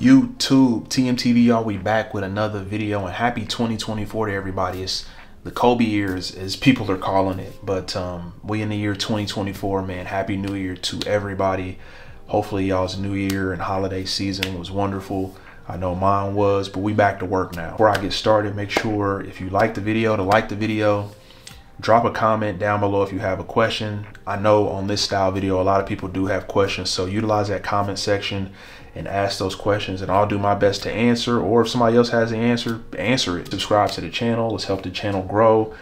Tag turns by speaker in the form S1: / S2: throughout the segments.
S1: YouTube, TMTV, y'all, we back with another video, and happy 2024 to everybody. It's the Kobe years, as people are calling it, but we in the year 2024, man. Happy New Year to everybody. Hopefully y'all's New Year and holiday season was wonderful. I know mine was, but we back to work now. Before I get started, make sure if you like the video to like the video. Drop a comment down below if you have a question. I know on this style video, a lot of people do have questions, so utilize that comment section and ask those questions, and I'll do my best to answer, or if somebody else has the answer, answer it. Subscribe to the channel. Let's help the channel grow.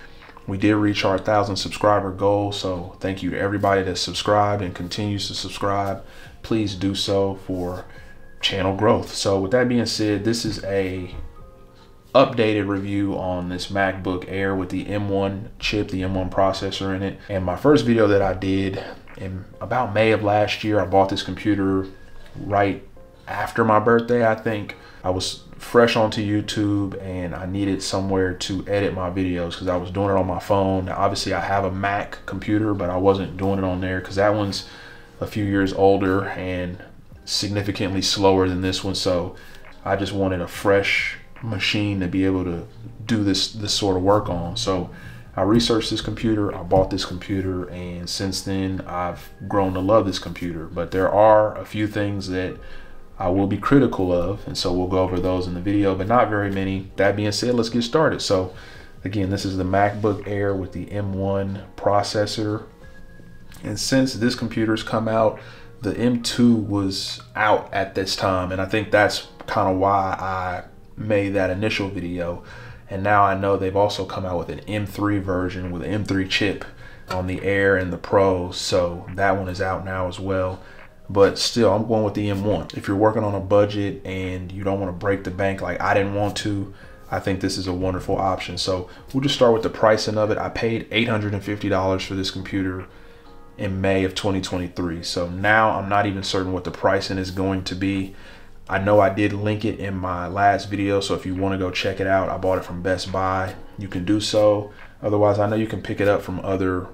S1: We did reach our 1,000 subscriber goal, so thank you to everybody that subscribed and continues to subscribe. Please do so for channel growth. So with that being said, this is a updated review on this MacBook Air with the M1 chip, the M1 processor in it. And my first video that I did in about May of last year, I bought this computer right after my birthday, I think. I was fresh onto YouTube and I needed somewhere to edit my videos because I was doing it on my phone. Now, obviously I have a Mac computer, but I wasn't doing it on there because that one's a few years older and significantly slower than this one. So I just wanted a fresh machine to be able to do this sort of work on. So I researched this computer, I bought this computer, and since then I've grown to love this computer. But there are a few things that I will be critical of, and so we'll go over those in the video, but not very many. That being said, let's get started. So again, this is the MacBook Air with the M1 processor, and since this computer's come out, the M2 was out at this time, and I think that's kind of why I made that initial video. And now I know they've also come out with an M3 version with an M3 chip on the Air and the Pro, so that one is out now as well. But still, I'm going with the M1. If you're working on a budget and you don't want to break the bank like I didn't want to, I think this is a wonderful option. So we'll just start with the pricing of it. I paid $850 for this computer in May of 2023. So now I'm not even certain what the pricing is going to be. I know I did link it in my last video, so if you want to go check it out, I bought it from Best Buy. You can do so. Otherwise, I know you can pick it up from other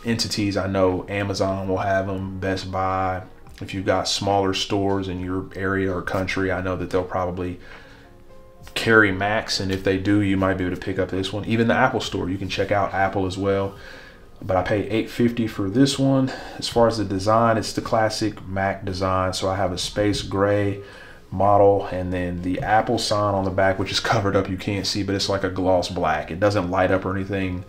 S1: entities. I know Amazon will have them, Best Buy. If you've got smaller stores in your area or country, I know that they'll probably carry Macs, and if they do, you might be able to pick up this one. Even the Apple store, you can check out Apple as well. But I paid $850 for this one. As far as the design, it's the classic Mac design. So I have a space gray model, and then the Apple sign on the back, which is covered up, you can't see, but it's like a gloss black. It doesn't light up or anything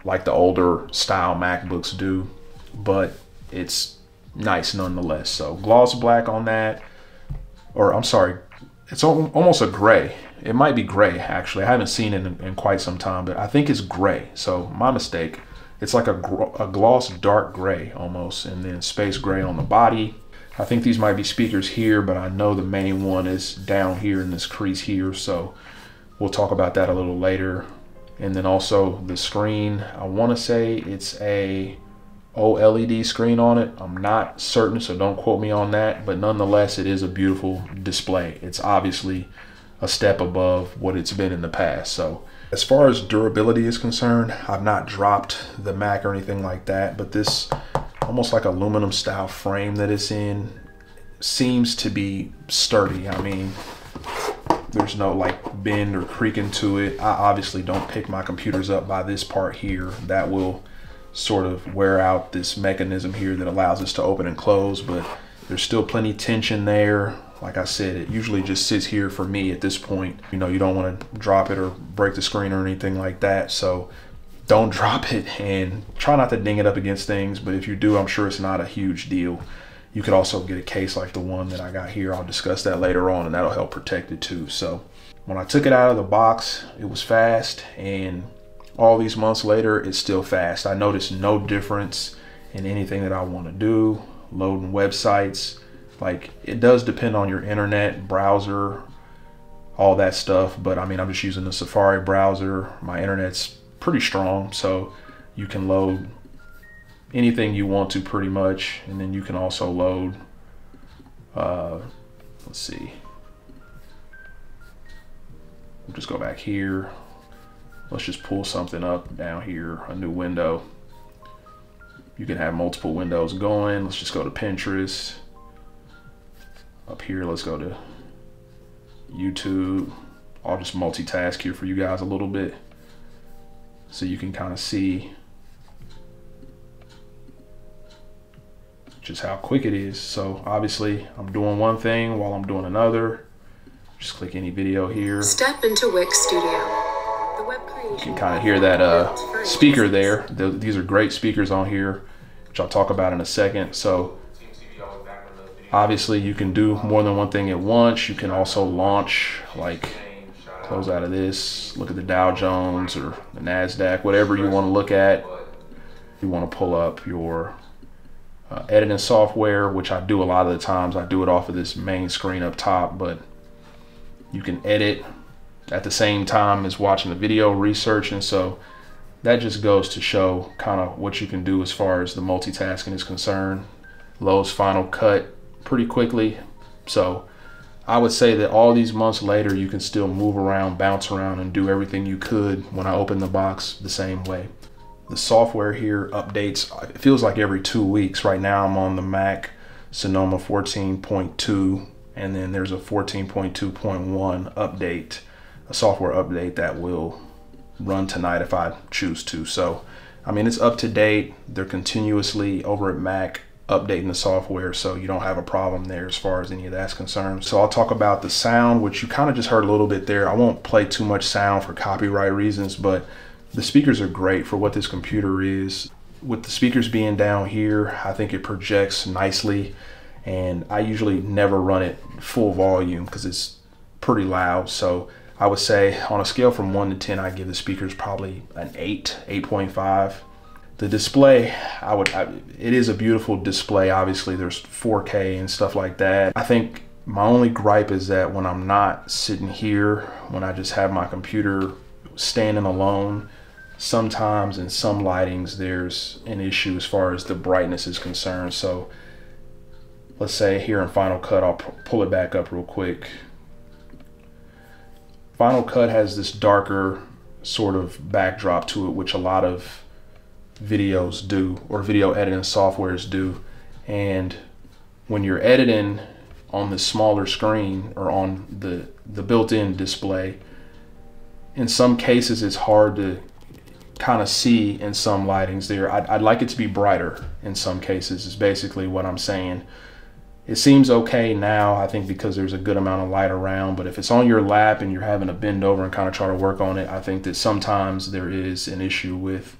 S1: like the older style MacBooks do, but it's nice nonetheless. So gloss black on that, or I'm sorry, it's almost a gray. It might be gray actually. I haven't seen it in quite some time, but I think it's gray, so my mistake. It's like a gloss dark gray almost, and then space gray on the body. I think these might be speakers here, but I know the main one is down here in this crease here, so we'll talk about that a little later. And then also the screen, I want to say it's a OLED screen on it. I'm not certain, so don't quote me on that, but nonetheless, it is a beautiful display. It's obviously a step above what it's been in the past. So as far as durability is concerned, I've not dropped the Mac or anything like that, but this almost like aluminum style frame that it's in seems to be sturdy. I mean, there's no like bend or creaking to it. I obviously don't pick my computers up by this part here. That will sort of wear out this mechanism here that allows us to open and close, but there's still plenty tension there. Like I said, it usually just sits here for me at this point. You know, you don't want to drop it or break the screen or anything like that, so don't drop it, and try not to ding it up against things, but if you do, I'm sure it's not a huge deal. You could also get a case like the one that I got here. I'll discuss that later on, and that'll help protect it too. So when I took it out of the box, it was fast, and all these months later, it's still fast. I noticed no difference in anything that I want to do, loading websites. Like, it does depend on your internet, browser, all that stuff, but I mean, I'm just using the Safari browser. My internet's pretty strong, so you can load anything you want to pretty much, and then you can also load let's see, we'll just go back here. Let's just pull something up down here, a new window. You can have multiple windows going. Let's just go to Pinterest. Up here, let's go to YouTube. I'll just multitask here for you guys a little bit so you can kind of see just how quick it is. So obviously I'm doing one thing while I'm doing another. Just click any video here.
S2: Step into Wix Studio. The web creation.
S1: You can kind of hear that speaker there. These are great speakers on here, which I'll talk about in a second. So obviously you can do more than one thing at once. You can also launch, like close out of this, look at the Dow Jones or the NASDAQ, whatever you want to look at. You want to pull up your editing software, which I do a lot of the times. I do it off of this main screen up top, but you can edit at the same time as watching the video, researching. So that just goes to show kind of what you can do as far as the multitasking is concerned. Loads Final Cut pretty quickly. So I would say that all these months later, you can still move around, bounce around, and do everything you could when I opened the box the same way. The software here updates, it feels like every 2 weeks. Right now I'm on the Mac Sonoma 14.2, and then there's a 14.2.1 update, a software update that will run tonight if I choose to. So I mean, it's up to date. They're continuously over at Mac updating the software, so you don't have a problem there as far as any of that's concerned. So I'll talk about the sound, which you kind of just heard a little bit there. I won't play too much sound for copyright reasons, but the speakers are great for what this computer is. With the speakers being down here, I think it projects nicely, and I usually never run it full volume because it's pretty loud. So I would say on a scale from 1 to 10, I give the speakers probably an 8.5. The display, it is a beautiful display. Obviously there's 4K and stuff like that. I think my only gripe is that when I'm not sitting here, when I just have my computer standing alone, sometimes in some lightings there's an issue as far as the brightness is concerned. So let's say here in Final Cut, I'll pull it back up real quick. Final Cut has this darker sort of backdrop to it, which a lot of videos do, or video editing softwares do. And when you're editing on the smaller screen or on the built-in display, in some cases it's hard to kind of see in some lightings there. I'd like it to be brighter in some cases, is basically what I'm saying. It seems okay now, I think, because there's a good amount of light around, but if it's on your lap and you're having to bend over and kind of try to work on it, I think that sometimes there is an issue with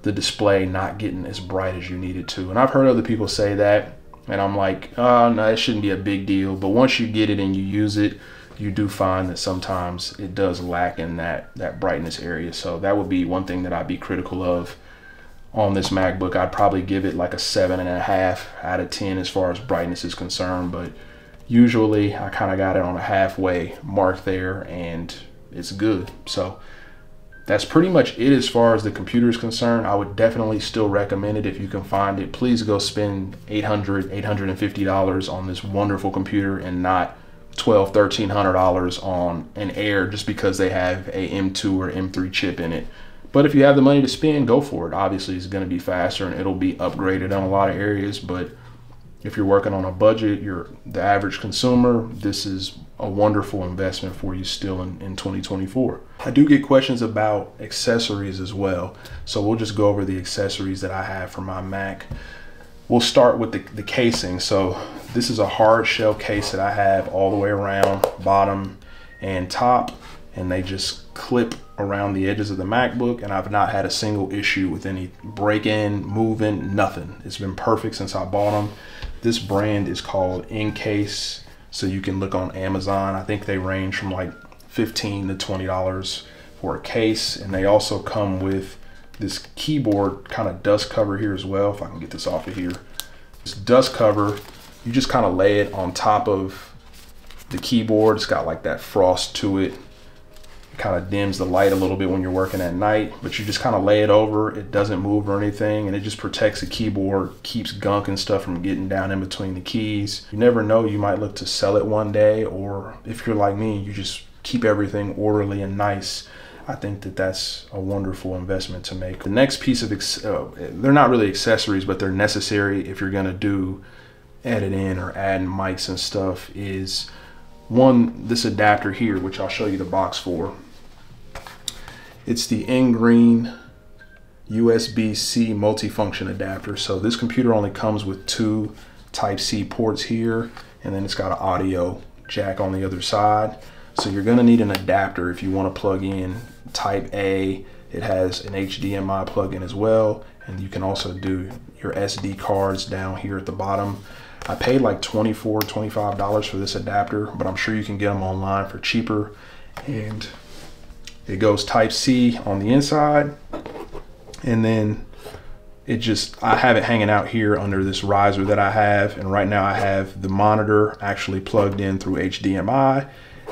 S1: the display not getting as bright as you need it to. And I've heard other people say that, and I'm like, oh no, it shouldn't be a big deal. But once you get it and you use it, you do find that sometimes it does lack in that brightness area. So that would be one thing that I'd be critical of on this MacBook. I'd probably give it like a 7.5 out of 10 as far as brightness is concerned, but usually I kind of got it on a halfway mark there, and it's good. So that's pretty much it as far as the computer is concerned. I would definitely still recommend it if you can find it. Please go spend $800, $850 on this wonderful computer and not $1,200, $1,300 on an Air just because they have a M2 or M3 chip in it. But if you have the money to spend, go for it. Obviously, it's going to be faster and it'll be upgraded on a lot of areas. But if you're working on a budget, you're the average consumer, this is a wonderful investment for you still in 2024. I do get questions about accessories as well. So we'll just go over the accessories that I have for my Mac. We'll start with the casing. So this is a hard shell case that I have all the way around, bottom and top, and they just clip around the edges of the MacBook, and I've not had a single issue with any break-in, moving, nothing. It's been perfect since I bought them. This brand is called Encase, so you can look on Amazon. I think they range from like $15 to $20 for a case, and they also come with this keyboard kind of dust cover here as well. If I can get this off of here, this dust cover, you just kind of lay it on top of the keyboard. It's got like that frost to it. It kind of dims the light a little bit when you're working at night, but you just kind of lay it over. It doesn't move or anything, and it just protects the keyboard, keeps gunk and stuff from getting down in between the keys. You never know, you might look to sell it one day, or if you're like me, you just keep everything orderly and nice. I think that that's a wonderful investment to make. The next piece of, they're not really accessories, but they're necessary if you're gonna do editing or adding mics and stuff, is this adapter here, which I'll show you the box for. It's the Green USB-C multifunction adapter. So this computer only comes with 2 Type-C ports here, and then it's got an audio jack on the other side. So you're gonna need an adapter if you wanna plug in Type A. It has an HDMI plug-in as well, and you can also do your SD cards down here at the bottom. I paid like $24, $25 for this adapter, but I'm sure you can get them online for cheaper. And it goes Type-C on the inside, and then I have it hanging out here under this riser that I have, and right now I have the monitor actually plugged in through HDMI,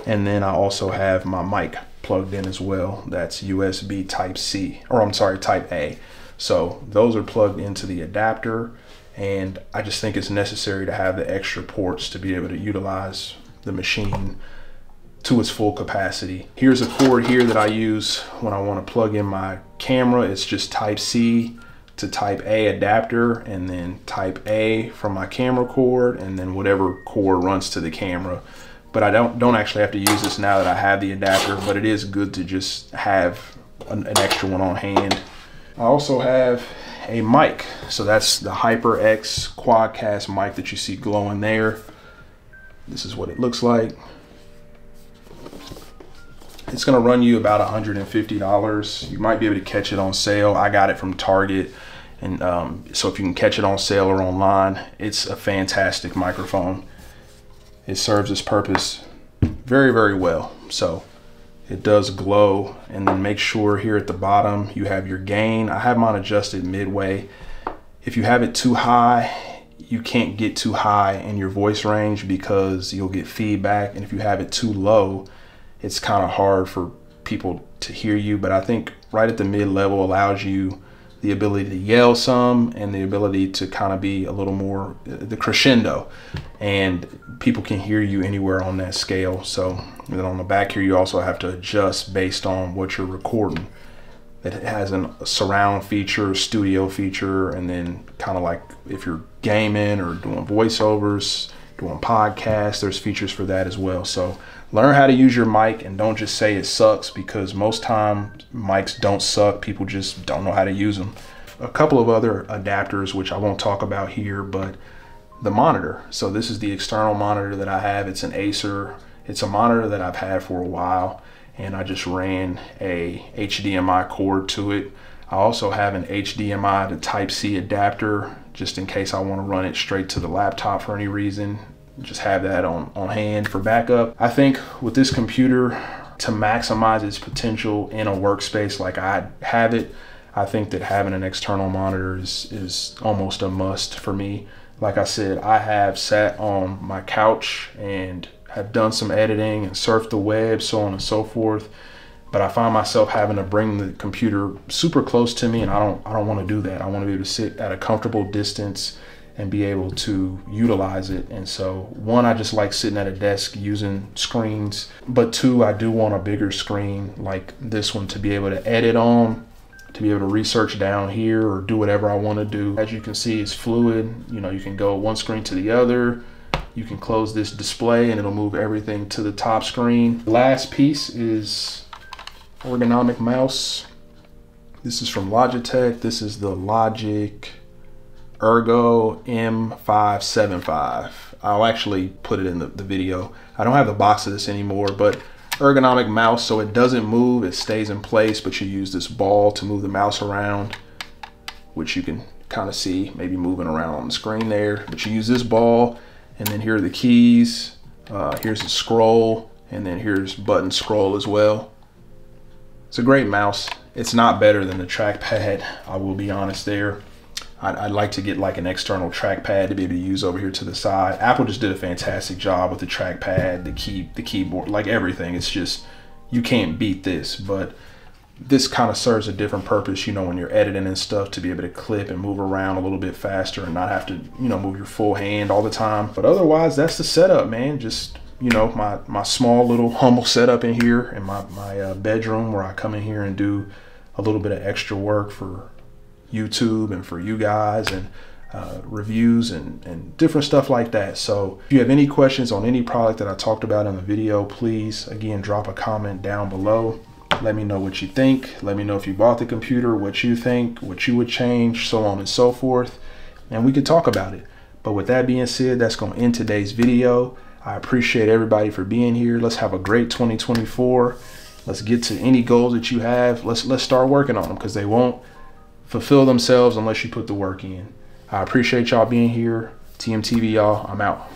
S1: and then I also have my mic plugged in as well. That's USB Type-C, or I'm sorry, Type A. So those are plugged into the adapter, and I just think it's necessary to have the extra ports to be able to utilize the machine to its full capacity. Here's a cord here that I use when I want to plug in my camera. It's just Type-C to Type A adapter, and then Type A from my camera cord, and then whatever cord runs to the camera. But I don't actually have to use this now that I have the adapter, but it is good to just have an extra one on hand. I also have a mic. So that's the HyperX Quadcast mic that you see glowing there. This is what it looks like. It's gonna run you about $150. You might be able to catch it on sale. I got it from Target. And so if you can catch it on sale or online, it's a fantastic microphone. It serves its purpose very, very well. So it does glow. And then make sure here at the bottom you have your gain. I have mine adjusted midway. If you have it too high, you can't get too high in your voice range because you'll get feedback. And if you have it too low, it's kind of hard for people to hear you. But I think right at the mid-level allows you the ability to yell some and the ability to kind of be a little more the crescendo, and people can hear you anywhere on that scale. So and then on the back here you also have to adjust based on what you're recording. It has a surround feature, studio feature, and then kind of like if you're gaming or doing voiceovers, doing podcasts, there's features for that as well. So learn how to use your mic and don't just say it sucks, because most times mics don't suck. People just don't know how to use them. A couple of other adapters, which I won't talk about here, but the monitor. So this is the external monitor that I have. It's an Acer. It's a monitor that I've had for a while, and I just ran a HDMI cord to it. I also have an HDMI to Type-C adapter, just in case I want to run it straight to the laptop for any reason. Just have that on hand for backup. I think with this computer, to maximize its potential in a workspace like I have it, I think that having an external monitor is almost a must for me. Like I said, I have sat on my couch and have done some editing and surfed the web, so on and so forth. But I find myself having to bring the computer super close to me, and I don't want to do that. I want to be able to sit at a comfortable distance and be able to utilize it. And so one, I just like sitting at a desk using screens, but two, I do want a bigger screen like this one to be able to edit on, to be able to research down here or do whatever I want to do. As you can see, it's fluid. You know, you can go one screen to the other. You can close this display and it'll move everything to the top screen. The last piece is ergonomic mouse. This is from Logitech. This is the Logic Ergo M575. I'll actually put it in the video. I don't have the box of this anymore, but ergonomic mouse, so it doesn't move, it stays in place, but you use this ball to move the mouse around, which you can kind of see maybe moving around on the screen there. But you use this ball, and then here are the keys. Here's the scroll, and then here's button scroll as well. It's a great mouse. It's not better than the trackpad, I will be honest there. I'd like to get like an external trackpad to be able to use over here to the side. Apple just did a fantastic job with the trackpad, the keyboard, like everything. It's just, you can't beat this, but this kind of serves a different purpose, you know, when you're editing and stuff, to be able to clip and move around a little bit faster and not have to, you know, move your full hand all the time. But otherwise, that's the setup, man. Just, you know, my small little humble setup in here in my bedroom, where I come in here and do a little bit of extra work for YouTube and for you guys. And reviews and different stuff like that. So if you have any questions on any product that I talked about in the video, please again drop a comment down below. Let me know what you think. Let me know if you bought the computer, what you think, what you would change, so on and so forth, and we could talk about it. But with that being said, that's going to end today's video. I appreciate everybody for being here. Let's have a great 2024. Let's get to any goals that you have. Let's start working on them, because they won't fulfill themselves unless you put the work in. I appreciate y'all being here. TMTV, y'all. I'm out.